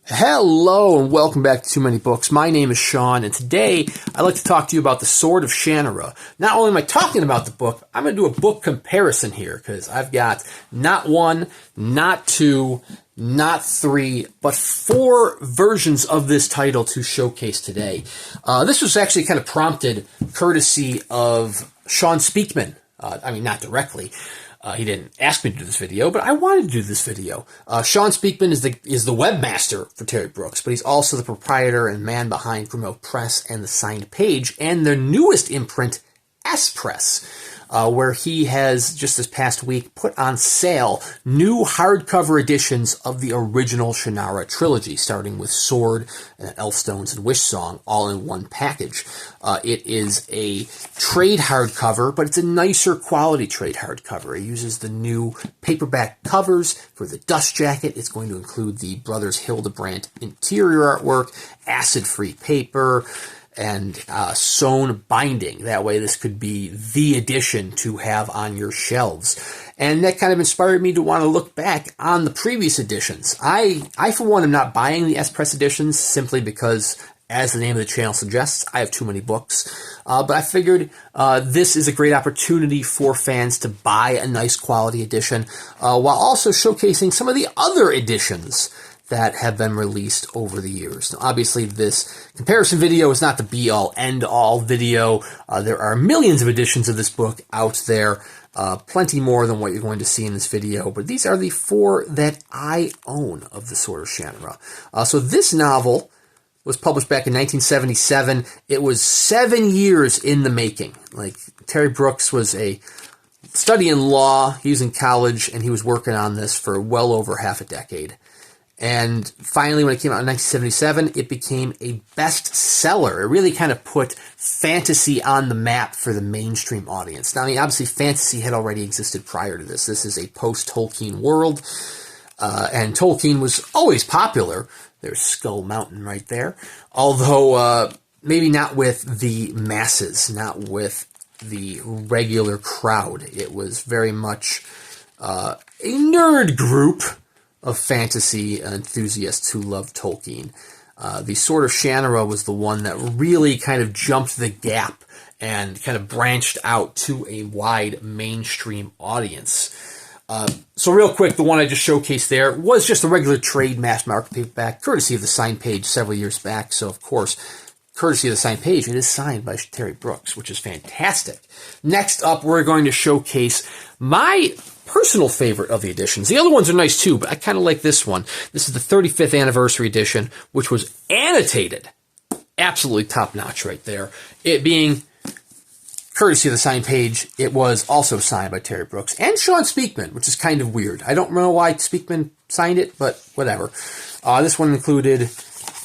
Hello and welcome back to Too Many Books. My name is Sean, and today I'd like to talk to you about The Sword of Shannara. Not only am I talking about the book, I'm going to do a book comparison here because I've got not one, not two, not three, but four versions of this title to showcase today. This was actually kind of prompted courtesy of Sean Speakman. Not directly. He didn't ask me to do this video, but I wanted to do this video. Sean Speakman is the webmaster for Terry Brooks, but he's also the proprietor and man behind Easton Press and the Signed Page, and their newest imprint, Press, where he has, just this past week, put on sale new hardcover editions of the original Shannara trilogy, starting with Sword, Elfstones, and Wish Song, all in one package. It is a trade hardcover, but it's a nicer quality trade hardcover. It uses the new paperback covers for the dust jacket. It's going to include the Brothers Hildebrandt interior artwork, acid-free paper, and sewn binding. That way this could be the edition to have on your shelves. And that kind of inspired me to want to look back on the previous editions. I for one, am not buying the S-Press editions simply because, as the name of the channel suggests, I have too many books. But I figured this is a great opportunity for fans to buy a nice quality edition, while also showcasing some of the other editions that have been released over the years. Now, obviously, this comparison video is not the be-all, end-all video. There are millions of editions of this book out there, plenty more than what you're going to see in this video, but these are the four that I own of The Sword of Shannara. So this novel was published back in 1977. It was 7 years in the making. Like, Terry Brooks was studying law, he was in college, and he was working on this for well over half a decade. And finally, when it came out in 1977, it became a bestseller. It really kind of put fantasy on the map for the mainstream audience. Now, obviously, fantasy had already existed prior to this. This is a post-Tolkien world, and Tolkien was always popular. There's Skull Mountain right there. Although, maybe not with the masses, not with the regular crowd. It was very much a nerd group of fantasy enthusiasts who loved Tolkien. The Sword of Shannara was the one that really kind of jumped the gap and kind of branched out to a wide mainstream audience. So real quick, the one I just showcased there was just a regular trade mass market paperback, courtesy of the Signed Page several years back. So, of course, courtesy of the Signed Page, it is signed by Terry Brooks, which is fantastic. Next up, we're going to showcase my personal favorite of the editions. The other ones are nice too, but I kind of like this one. This is the 35th anniversary edition, which was annotated. Absolutely top-notch right there. It being courtesy of the Signed Page, it was also signed by Terry Brooks and Sean Speakman, which is kind of weird. I don't know why Speakman signed it, but whatever. This one included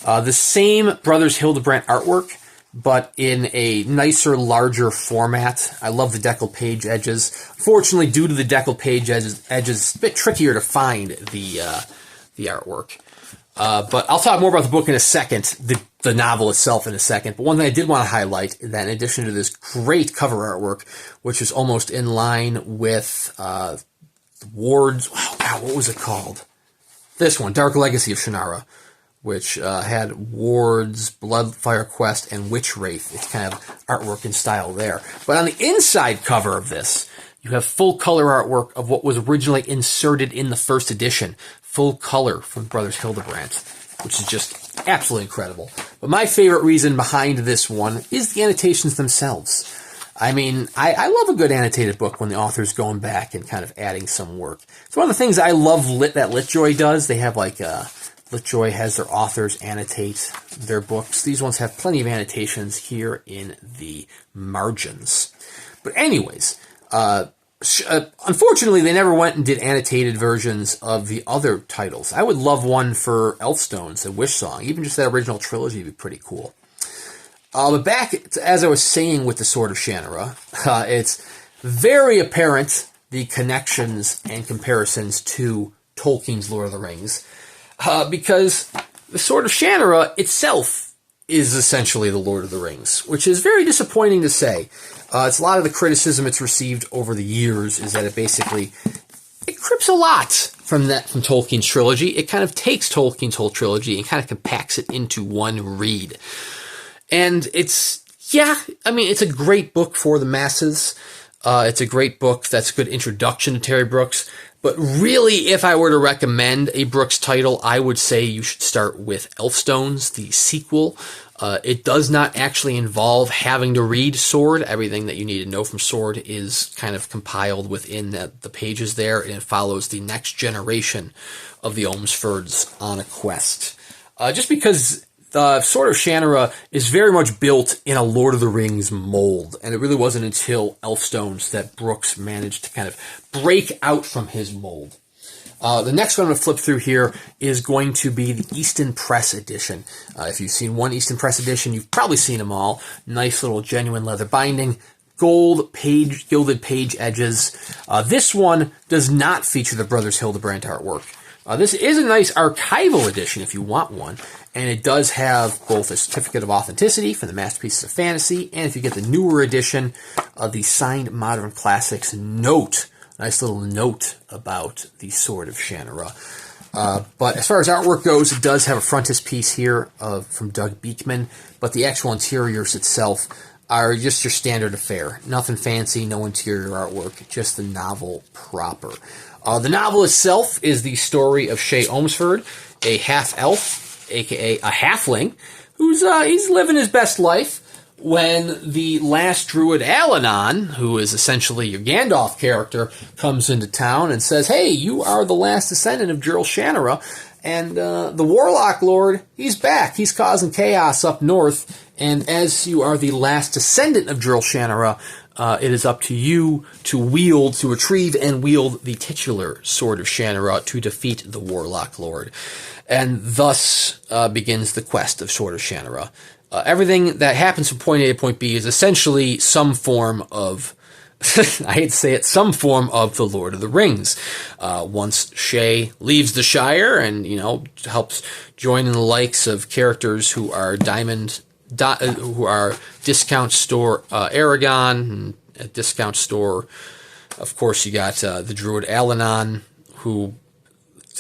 the same Brothers Hildebrandt artwork, but in a nicer, larger format. I love the deckled page edges. Fortunately, due to the deckled page edges, it's a bit trickier to find the artwork. But I'll talk more about the book in a second, the novel itself in a second. But one thing I did want to highlight is that in addition to this great cover artwork, which is almost in line with Ward's, what was it called? This one, Dark Legacy of Shannara, which had Ward's Bloodfire Quest and Witch Wraith. It's kind of artwork and style there. But on the inside cover of this, you have full color artwork of what was originally inserted in the first edition. Full color from Brothers Hildebrandt, which is just absolutely incredible. But my favorite reason behind this one is the annotations themselves. I mean, I love a good annotated book when the author's going back and kind of adding some work. It's one of the things I love that LitJoy does. They have like LitJoy has their authors annotate their books. These ones have plenty of annotations here in the margins. But anyways, unfortunately, they never went and did annotated versions of the other titles. I would love one for Elfstones and Wish Song. Even just that original trilogy would be pretty cool. But back, as I was saying with The Sword of Shannara, it's very apparent the connections and comparisons to Tolkien's Lord of the Rings. Because The Sword of Shannara itself is essentially the Lord of the Rings, which is very disappointing to say. It's a lot of the criticism it's received over the years is that it basically it crips a lot from Tolkien's trilogy. It kind of takes Tolkien's whole trilogy and kind of compacts it into one read. And it's a great book for the masses. It's a great book that's a good introduction to Terry Brooks. But really, if I were to recommend a Brooks title, I would say you should start with Elfstones, the sequel. It does not actually involve having to read Sword. Everything that you need to know from Sword is kind of compiled within the pages there, and it follows the next generation of the Ohmsfords on a quest. Just because the Sword of Shannara is very much built in a Lord of the Rings mold, and it really wasn't until Elfstones that Brooks managed to kind of break out from his mold. The next one I'm going to flip through here is going to be the Easton Press edition. If you've seen one Easton Press edition, you've probably seen them all. Nice little genuine leather binding, gold gilded page edges. This one does not feature the Brothers Hildebrandt artwork. This is a nice archival edition if you want one, and it does have both a certificate of authenticity for the Masterpieces of Fantasy, and if you get the newer edition, the signed Modern Classics note. Nice little note about the Sword of Shannara. But as far as artwork goes, it does have a frontispiece here from Doug Beekman, but the actual interiors itself are just your standard affair. Nothing fancy, no interior artwork, just the novel proper. The novel itself is the story of Shay Ohmsford, a half-elf, aka a halfling, who's he's living his best life when the last druid Alanon, who is essentially your Gandalf character, comes into town and says, "Hey, you are the last descendant of Gerald Shannara, and the Warlock Lord, he's back. He's causing chaos up north, and as you are the last descendant of Gerald Shannara, it is up to you to retrieve and wield the titular Sword of Shannara to defeat the Warlock Lord." And thus begins the quest of Sword of Shannara. Everything that happens from point A to point B is essentially some form of, I hate to say it, some form of the Lord of the Rings. Once Shay leaves the Shire and, helps join in the likes of characters who are who are discount store Aragon, and at discount store, of course, you got the druid Alanon, who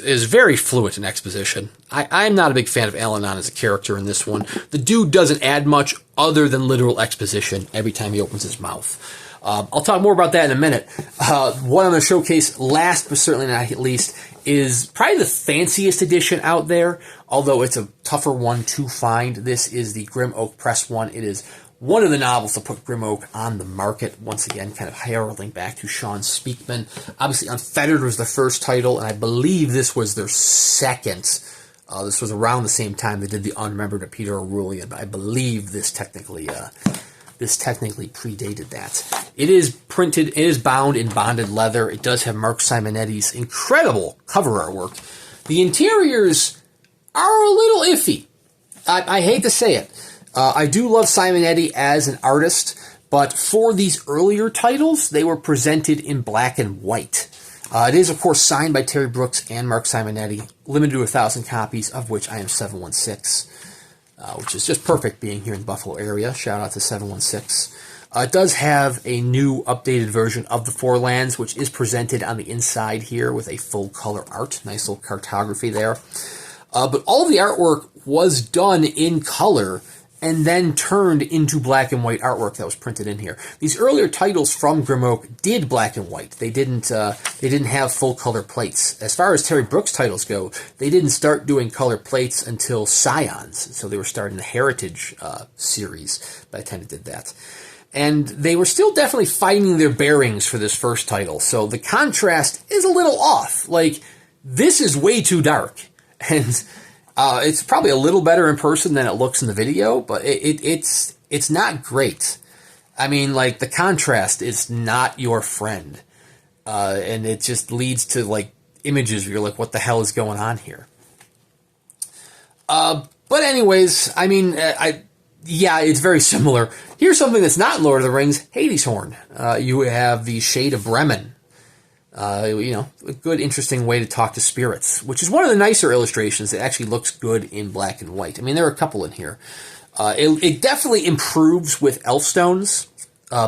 is very fluent in exposition. I'm not a big fan of Alanon as a character in this one. The dude doesn't add much other than literal exposition every time he opens his mouth. I'll talk more about that in a minute. What I'm going to showcase last, but certainly not least, is probably the fanciest edition out there, although it's a tougher one to find. This is the Grim Oak Press one. It is one of the novels to put Grim Oak on the market. Once again, kind of heralding back to Sean Speakman. Obviously, Unfettered was the first title, and I believe this was their second. This was around the same time they did the Unremembered of Peter Aurelian, but I believe this technically predated that. It is printed, it is bound in bonded leather. It does have Marc Simonetti's incredible cover artwork. The interiors are a little iffy. I hate to say it. I do love Simonetti as an artist, but for these earlier titles, they were presented in black and white. It is, of course, signed by Terry Brooks and Marc Simonetti, limited to 1,000 copies, of which I am 716. Which is just perfect being here in the Buffalo area. Shout out to 716. It does have a new updated version of the Four Lands, which is presented on the inside here with a full color art. Nice little cartography there. But all of the artwork was done in color and then turned into black and white artwork that was printed in here. These earlier titles from Grim Oak did black and white. They didn't have full color plates. As far as Terry Brooks titles go, they didn't start doing color plates until Scions. So they were starting the Heritage series by the time they did that. And they were still definitely finding their bearings for this first title. So the contrast is a little off. Like, this is way too dark. And it's probably a little better in person than it looks in the video, but it's not great. I mean, like, the contrast is not your friend. And it just leads to, like, images where you're like, what the hell is going on here? But anyways, I mean, yeah, it's very similar. Here's something that's not Lord of the Rings, Hadeshorn. You have the Shade of Bremen. A good, interesting way to talk to spirits, which is one of the nicer illustrations that actually looks good in black and white. I mean, there are a couple in here. It definitely improves with Elfstones,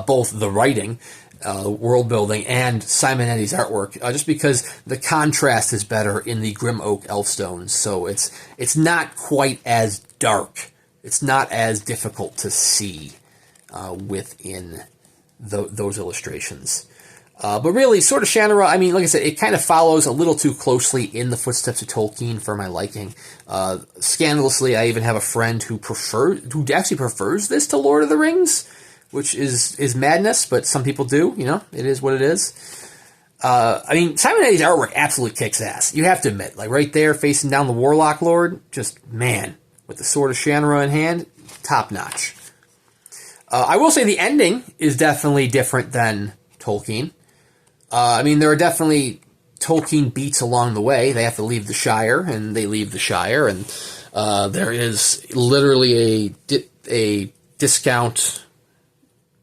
both the writing world building and Simonetti's artwork, just because the contrast is better in the Grim Oak Elfstones. So it's not quite as dark. It's not as difficult to see within those illustrations. But really, Sword of Shannara, I mean, like I said, it kind of follows a little too closely in the footsteps of Tolkien for my liking. Scandalously, I even have a friend who actually prefers this to Lord of the Rings, which is madness, but some people do, you know, it is what it is. I mean, Simonetti's artwork absolutely kicks ass. You have to admit, like right there, facing down the Warlock Lord, just, man, with the Sword of Shannara in hand, top notch. I will say the ending is definitely different than Tolkien. I mean, there are definitely Tolkien beats along the way. They have to leave the Shire, and they leave the Shire, and there is literally a discount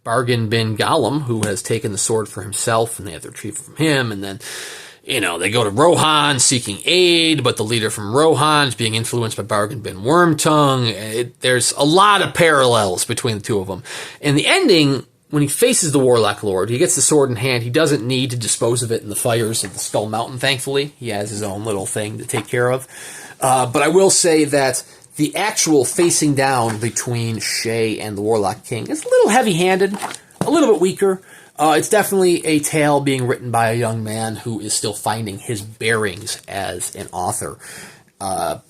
bargain bin Gollum who has taken the sword for himself, and they have to retrieve it from him, and then, you know, they go to Rohan seeking aid, but the leader from Rohan is being influenced by bargain bin Wormtongue. There's a lot of parallels between the two of them. And the ending, when he faces the Warlock Lord, he gets the sword in hand. He doesn't need to dispose of it in the fires of the Skull Mountain, thankfully. He has his own little thing to take care of. But I will say that the actual facing down between Shay and the Warlock King is a little heavy-handed, a little bit weaker. It's definitely a tale being written by a young man who is still finding his bearings as an author. And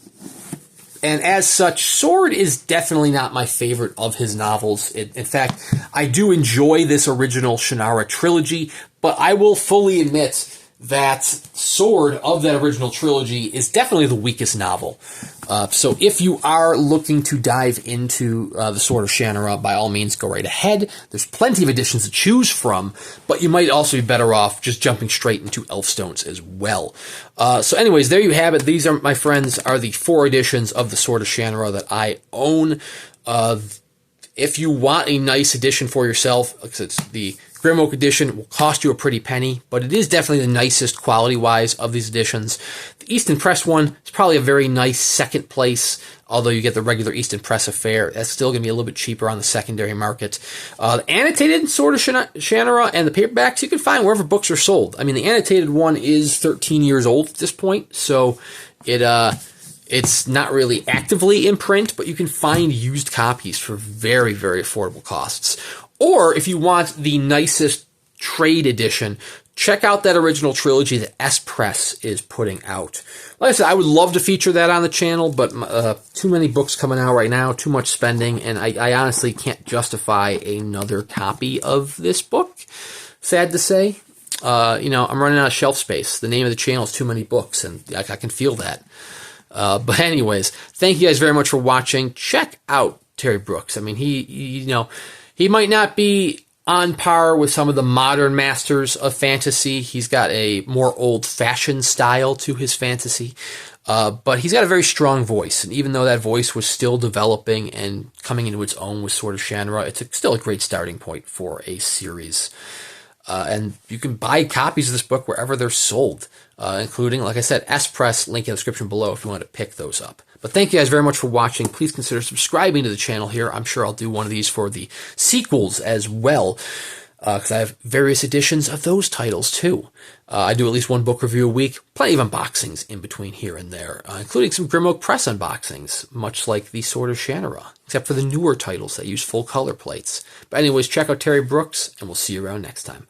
as such, Sword is definitely not my favorite of his novels. In fact, I do enjoy this original Shannara trilogy, but I will fully admit that Sword of that original trilogy is definitely the weakest novel. So if you are looking to dive into the Sword of Shannara, by all means, go right ahead. There's plenty of editions to choose from, but you might also be better off just jumping straight into Elfstones as well. So anyways, there you have it. These are, my friends, are the 4 editions of the Sword of Shannara that I own. If you want a nice edition for yourself, because it's the Grim Oak edition, will cost you a pretty penny, but it is definitely the nicest quality-wise of these editions. The Easton Press one is probably a very nice second place, although you get the regular Easton Press affair. That's still going to be a little bit cheaper on the secondary market. The annotated Sword of Shannara and the paperbacks you can find wherever books are sold. I mean, the annotated one is 13 years old at this point, so it's not really actively in print, but you can find used copies for very, very affordable costs. Or if you want the nicest trade edition, check out that original trilogy that S Press is putting out. Like I said, I would love to feature that on the channel, but too many books coming out right now, too much spending, and I honestly can't justify another copy of this book. Sad to say. You know, I'm running out of shelf space. The name of the channel is Too Many Books, and I can feel that. But anyways, thank you guys very much for watching. Check out Terry Brooks. I mean, he might not be on par with some of the modern masters of fantasy. He's got a more old-fashioned style to his fantasy, but he's got a very strong voice. And even though that voice was still developing and coming into its own with Sword of Shannara, it's still a great starting point for a series. And you can buy copies of this book wherever they're sold, including, like I said, S Press, link in the description below if you want to pick those up. But thank you guys very much for watching. Please consider subscribing to the channel here. I'm sure I'll do one of these for the sequels as well, because I have various editions of those titles too. I do at least one book review a week, plenty of unboxings in between here and there, including some Grim Oak Press unboxings, much like the Sword of Shannara, except for the newer titles that use full color plates. But anyways, check out Terry Brooks, and we'll see you around next time.